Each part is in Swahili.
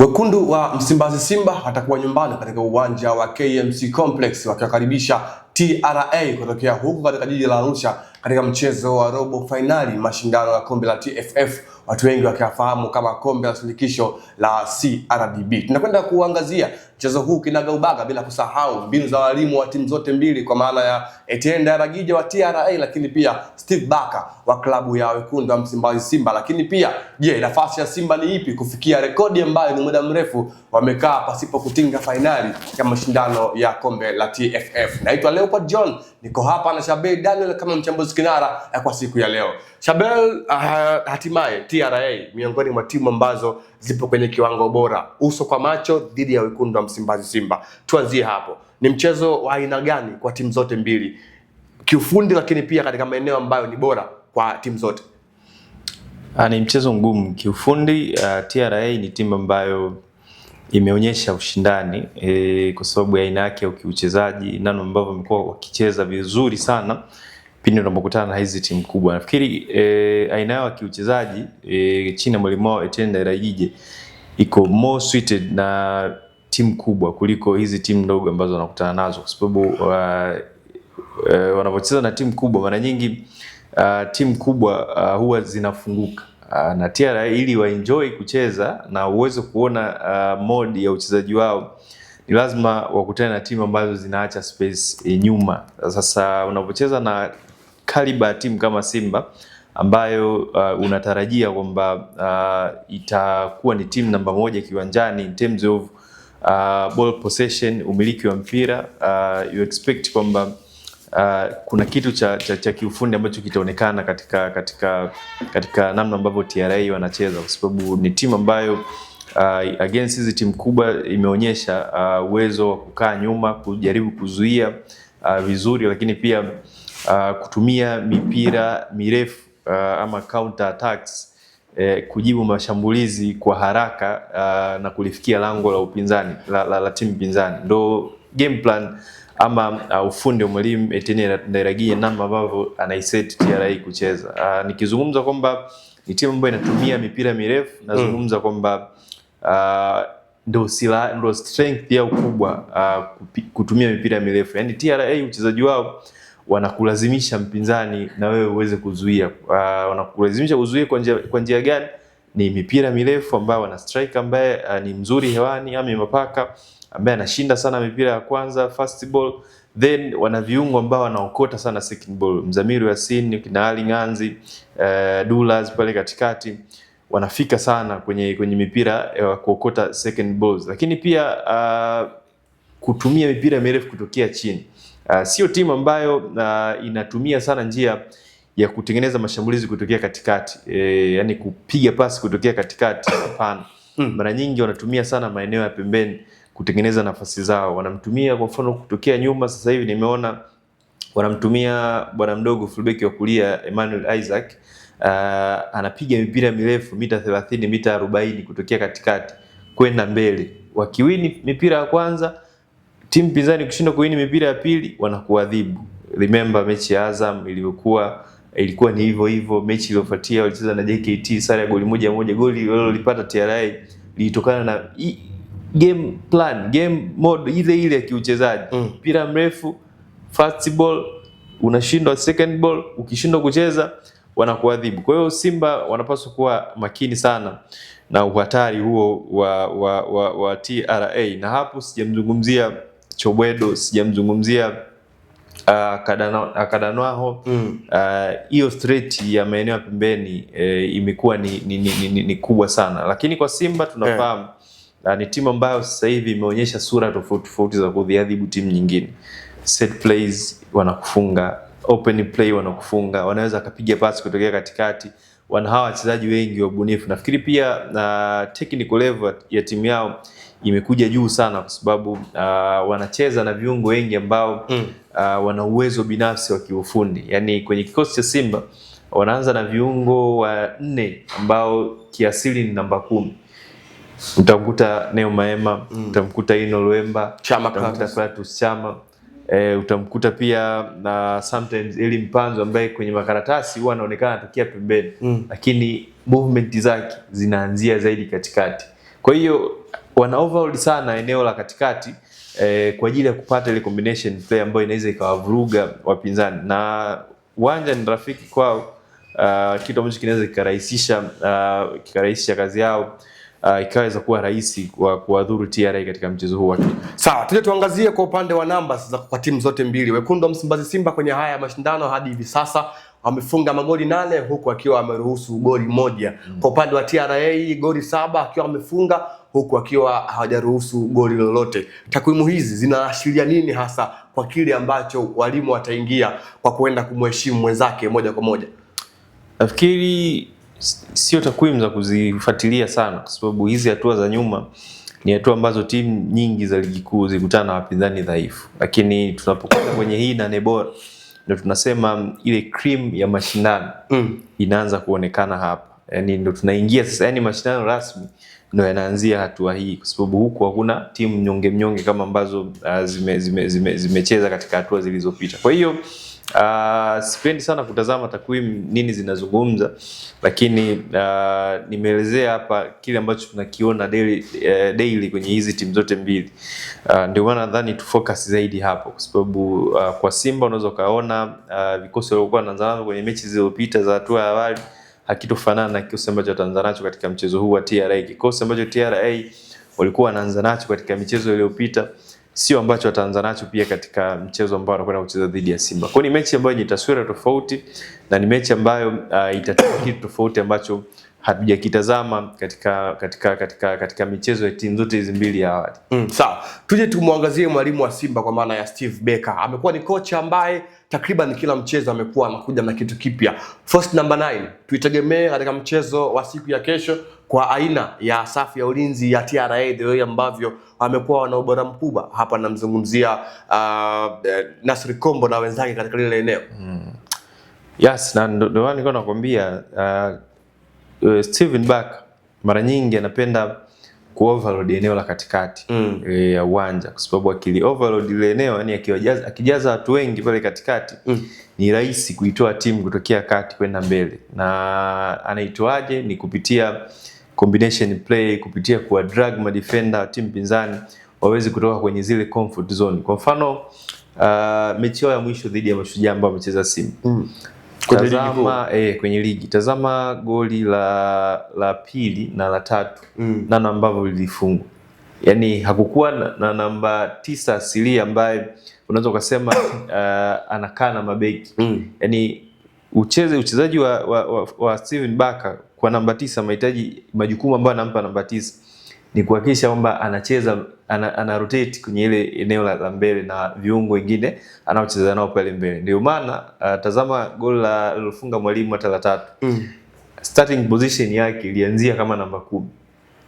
Wekundu wa Msimbazi Simba watakuwa nyumbani katika uwanja wa KMC Complex wakiwakaribisha TRA kutokea huku katika jiji la Arusha katika mchezo wa robo finali mashindano ya kombe la TFF, watu wengi wakifahamu kama kombe la shirikisho la CRDB. Tunakwenda kuangazia mchezo huu kinagaubaga, bila kusahau mbinu za walimu wa timu zote mbili, kwa maana ya Etienne Daragije wa TRA lakini pia Steve Barker wa klabu ya Wekundu wa Msimbazi Simba. Lakini pia je, nafasi ya Simba ni ipi kufikia rekodi ambayo ni muda mrefu wamekaa pasipo kutinga fainali ya mashindano ya kombe la TFF? Naitwa Leopold John, niko hapa na Shabel Daniel kama mchambuzi kinara kwa siku ya leo. Shabel, hatimaye TRA miongoni mwa timu ambazo zipo kwenye kiwango bora uso kwa macho dhidi ya Wekundu wa Msimbazi Simba. Tuanzie hapo, ni mchezo wa aina gani kwa timu zote mbili kiufundi, lakini pia katika maeneo ambayo ni bora kwa timu zote? Ni mchezo mgumu kiufundi. TRA ni timu ambayo imeonyesha ushindani kwa sababu ya aina yake ya kiuchezaji, namna ambavyo wamekuwa wakicheza vizuri sana pindi wanapokutana na hizi timu kubwa. Nafikiri aina yao ya kiuchezaji chini ya mwalimu wao Etienne Daragije iko more suited na timu kubwa kuliko hizi timu ndogo ambazo wanakutana nazo, kwa sababu wanapocheza na timu kubwa mara nyingi timu kubwa huwa zinafunguka na TRA ili waenjoy kucheza na uweze kuona mode ya uchezaji wao ni lazima wakutane na timu ambazo zinaacha space nyuma. Sasa unapocheza na caliber timu kama Simba ambayo unatarajia kwamba itakuwa ni timu namba moja kiwanjani in terms of ball possession, umiliki wa mpira, you expect kwamba kuna kitu cha kiufundi ambacho kitaonekana katika namna ambavyo TRA wanacheza, kwa sababu ni timu ambayo against hizi timu kubwa imeonyesha uwezo wa kukaa nyuma, kujaribu kuzuia vizuri, lakini pia kutumia mipira mirefu ama counter attacks kujibu mashambulizi kwa haraka na kulifikia lango la upinzani la timu pinzani. Ndo game plan ama ufundi wa mwalimu Etienne Daragije namna ambavyo anaiset TRA kucheza. Nikizungumza kwamba ni timu ambayo inatumia mipira mirefu, nazungumza kwamba ndo strength yao kubwa kutumia mipira mirefu. Yaani TRA uchezaji wao wanakulazimisha mpinzani na wewe uweze kuzuia. Wanakulazimisha kuzuia kwa njia gani? Ni mipira mirefu ambayo wana striker ambaye ni mzuri hewani, Amy Mapaka ambaye anashinda sana mipira ya kwanza first ball, then wana viungo ambao wanaokota sana second ball, Mzamiru Yasin, kina Ali Nganzi, Dulas pale katikati wanafika sana kwenye mipira ya kuokota second balls, lakini pia kutumia mipira mirefu kutokea chini. Sio timu ambayo inatumia sana njia ya kutengeneza mashambulizi kutokea katikati, yani kupiga pasi kutokea katikati, hapana. Mara nyingi wanatumia sana maeneo ya pembeni kutengeneza nafasi zao. Wanamtumia kwa mfano kutokea nyuma, sasa hivi nimeona wanamtumia bwana mdogo fullback wa kulia Emmanuel Isaac, anapiga mipira mirefu mita 30 mita 40 kutokea katikati kwenda mbele. Wakiwini mipira ya kwanza, timu pinzani kushinda kuwini mipira ya pili, wanakuadhibu. Remember mechi ya Azam ilikuwa ni hivyo. Mechi iliyofuatia walicheza na JKT, sare ya goli moja. Goli walilopata TRA lilitokana na game plan, game mode ile ya kiuchezaji. Mpira mrefu, first ball, unashindwa second ball, ukishindwa kucheza wanakuadhibu. Kwa hiyo Simba wanapaswa kuwa makini sana na uhatari huo wa TRA, na hapo sijamzungumzia Chobwedo, sijamzungumzia Kadanwaho. Hiyo threat ya maeneo ya pembeni imekuwa ni kubwa sana, lakini kwa Simba tunafahamu ni timu ambayo sasa hivi imeonyesha sura tofauti za kudhiadhibu timu nyingine. Set plays wanakufunga, open play wanakufunga, wanaweza kupiga pasi kutokea katikati, wana hawa wachezaji wengi wabunifu. Nafikiri pia technical level ya timu yao imekuja juu sana, kwa sababu wanacheza na viungo wengi ambao wana uwezo binafsi wa kiufundi. Yani kwenye kikosi cha Simba wanaanza na viungo 4 ambao kiasili ni namba 10. Utamkuta Neo Maema, utamkuta Ino Luemba, utamkuta Clatous Chama, utamkuta pia na sometimes Eli Mpanzo ambaye kwenye makaratasi huwa anaonekana atokea pembeni, lakini movement zake zinaanzia zaidi katikati. Kwa hiyo wana overload sana eneo la katikati kwa ajili ya kupata ile combination play ambayo inaweza ikawavuruga wapinzani, na uwanja ni rafiki kwao, kitu ambacho kinaweza kikarahisisha kazi yao, ikaweza kuwa rahisi kuwadhuru TRA katika mchezo huu. Sawa, tuje tuangazie kwa upande wa numbers za kwa timu zote mbili. Wekundu wa Msimbazi Simba kwenye haya mashindano hadi hivi sasa wamefunga magoli 8 huku akiwa ameruhusu goli 1. Kwa upande wa TRA goli 7 akiwa amefunga huku akiwa hawajaruhusu goli lolote. Takwimu hizi zinaashiria nini hasa kwa kile ambacho walimu wataingia kwa kwenda kumheshimu mwenzake moja kwa moja? Nafikiri sio takwimu za kuzifuatilia sana, kwa sababu hizi hatua za nyuma ni hatua ambazo timu nyingi za ligi kuu zikutana na wapinzani dhaifu, lakini tunapokwenda kwenye hii 8 bora ndio tunasema ile cream ya mashindano inaanza kuonekana hapa. Yani ndio tunaingia sasa, yani mashindano rasmi ndio yanaanzia hatua hii, kwa sababu huku hakuna timu mnyonge kama ambazo zimecheza katika hatua zilizopita. Kwa hiyo sipendi sana kutazama takwimu nini zinazungumza, lakini nimeelezea hapa kile ambacho tunakiona daily kwenye hizi timu zote mbili. Ndio maana nadhani tu focus zaidi hapo, kwa sababu kwa Simba unaweza kaona vikosi walikuwa wanaanza navyo kwenye mechi zilizopita za hatua ya awali hakitofanana na kikosi ambacho wataanza nacho katika mchezo huu wa TRA. Kikosi ambacho TRA walikuwa wanaanza nacho katika michezo iliyopita sio ambacho wataanza nacho pia katika mchezo ambao wanakwenda kucheza dhidi ya Simba. Kwa ni mechi ambayo ni taswira tofauti na ni mechi ambayo itatoa kitu tofauti ambacho hatujakitazama katika michezo ya timu zote hizi mbili ya awali. Sawa. Tuje tumwangazie mwalimu wa Simba kwa maana ya Steve Barker. Amekuwa ni kocha ambaye takriban kila mchezo amekuwa anakuja na kitu kipya. First number 9 tuitegemee katika mchezo wa siku ya kesho kwa aina ya safu ya ulinzi ya TRA, the way ambavyo wamekuwa wana ubora mkubwa. Hapa namzungumzia Nasri Kombo na wenzake katika lile eneo. Yes, na ndio nilikuwa nakwambia Steven Barker mara nyingi anapenda ku-overload eneo la katikati ya uwanja, kwa sababu akili overload ile eneo, yani akijaza watu wengi pale katikati ni rahisi kuitoa timu kutokea kati kwenda mbele. Na anaitoaje? Ni kupitia combination play, kupitia kuwa drag ma defender timu pinzani waweze kutoka kwenye zile comfort zone. Kwa mfano mechi ya mwisho dhidi ya Mashujaa ambao wamecheza Simba tazama kwenye ligi, tazama goli la pili na la tatu na ambavyo lilifungwa. Yani hakukuwa na namba 9 asilia ambaye unaweza kusema anakaa na mabeki. Yani uchezaji wa Steven Barker kwa namba 9, mahitaji majukumu ambayo anampa namba 9 ni kuhakikisha kwamba anacheza ana rotate kwenye ile eneo la mbele na viungo wengine anaocheza nao pale mbele. Ndio maana tazama goli lilofunga mwalimu hata la 3. Starting position yake ilianzia kama namba 10.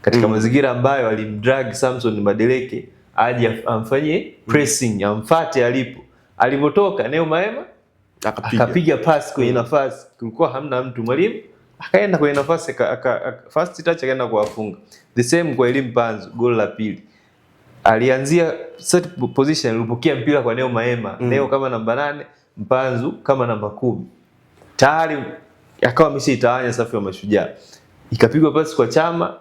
Katika mazingira ambayo alimdrag Samson Madeleke aje amfanyie pressing, amfuate alipotoka Neo Maema akapiga pass kwenye nafasi, kulikuwa hamna mtu, mwalimu akaenda kwenye nafasi first touch akaenda kuwafunga. The same kwa Elim Panzu goli la pili. Alianzia set position, alipokea mpira kwa Neo Maema. Neo kama namba 8, Mpanzu kama namba 10. Tayari akawa ameshaitawanya safu ya Mashujaa. Ikapigwa pasi kwa Chama,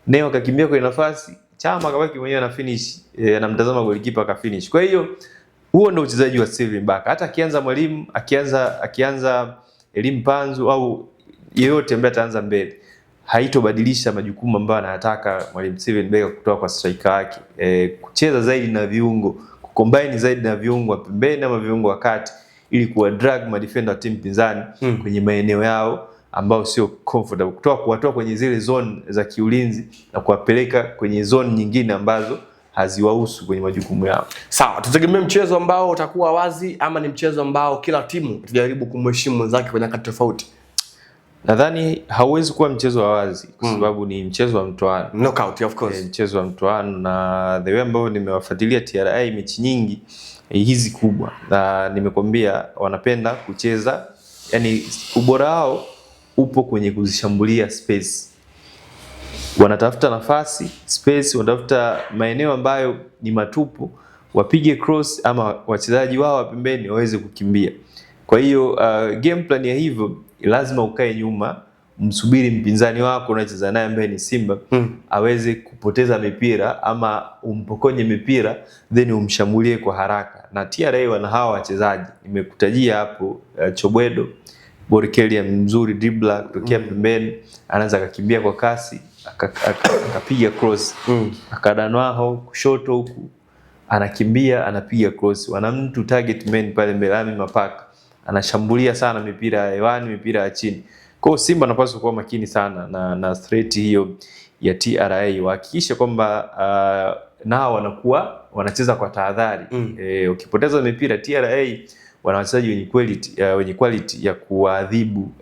Neo akakimbia kwenye nafasi, Chama akabaki mwenyewe na finish, anamtazama golikipa akafinish. Kwa hiyo huo ndio uchezaji wa Steven Barker. Hata akianza mwalimu, akianza Elim Panzu au yeyote ambaye ataanza mbele, haitobadilisha majukumu ambayo anataka mwalimu Steven Barker kutoka kwa striker wake. Kucheza zaidi na viungo, kucombine zaidi na viungo wa pembeni ama viungo wa kati, ili kuwa drag ma defender team pinzani kwenye maeneo yao ambao sio comfortable, kuwatoa kwenye zile zone za kiulinzi na kuwapeleka kwenye zone nyingine ambazo haziwahusu kwenye majukumu yao. Sawa, tutegemea mchezo ambao utakuwa wazi ama ni mchezo ambao kila timu itajaribu kumheshimu mwenzake kwa nyakati tofauti? Nadhani hauwezi kuwa mchezo wa wazi kwa sababu ni mchezo wa mtoano. Knockout, of course. Mchezo wa mtoano, na the way ambao nimewafuatilia TRA mechi nyingi hizi kubwa, na nimekwambia wanapenda kucheza, yani ubora wao upo kwenye kuzishambulia space. Wanatafuta nafasi, space, wanatafuta maeneo ambayo ni matupu, wapige cross ama wachezaji wao wa pembeni waweze kukimbia. Kwa hiyo game plan ya hivyo lazima ukae nyuma, msubiri mpinzani wako unacheza naye ambaye ni Simba aweze kupoteza mipira ama umpokonye mipira then umshambulie kwa haraka. Na TRA wana hawa wachezaji nimekutajia hapo, Chobwedo, Borikelia mzuri dribbler kutokea pembeni, anaanza akakimbia kwa kasi akapiga cross, akadanwaho kushoto huku anakimbia anapiga cross, wana mtu target man pale mbele Mapaka anashambulia sana mipira ya hewani, mipira ya chini. Kwa hiyo Simba anapaswa kuwa makini sana na threat hiyo ya TRA, wahakikishe kwamba nao wanakuwa wanacheza kwa tahadhari. Ukipoteza mipira, TRA wana wachezaji wenye quality ya kuadhibu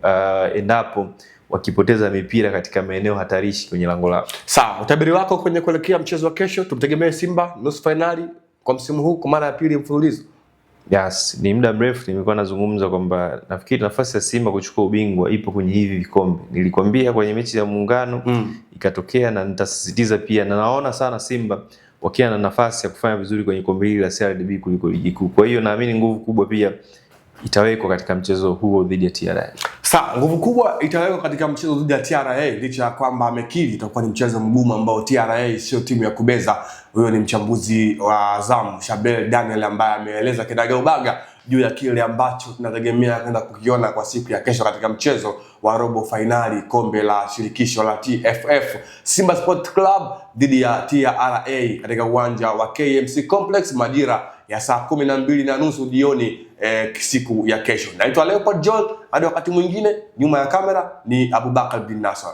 endapo wakipoteza mipira katika maeneo hatarishi kwenye lango lao. Sawa, utabiri wako kwenye kuelekea mchezo wa kesho, tumtegemee Simba nusu finali kwa msimu huu kwa mara ya pili mfululizo? Yes, ni muda mrefu nimekuwa nazungumza kwamba nafikiri nafasi ya Simba kuchukua ubingwa ipo kwenye hivi vikombe. Nilikwambia kwenye mechi ya Muungano ikatokea, na nitasisitiza pia, na naona sana Simba wakiwa na nafasi ya kufanya vizuri kwenye kombe hili la CRDB kuliko ligi kuu. Kwa hiyo naamini nguvu kubwa pia itawekwa katika mchezo huo dhidi ya TRA. Sawa, nguvu kubwa itawekwa katika mchezo dhidi ya TRA, licha ya kwamba amekiri itakuwa ni mchezo mgumu ambao TRA sio timu ya kubeza. Huyo ni mchambuzi wa Azam Shabel Daniel ambaye ameeleza kinagaubaga juu ya kile ambacho tunategemea kwenda kukiona kwa siku ya kesho katika mchezo wa robo finali kombe la shirikisho la TFF, Simba Sport Club dhidi ya TRA katika uwanja wa KMC Complex majira ya saa 12:30 jioni siku ya kesho. Naitwa Leopard John, hadi wakati mwingine. Nyuma ya kamera ni Abubakar bin Nasser.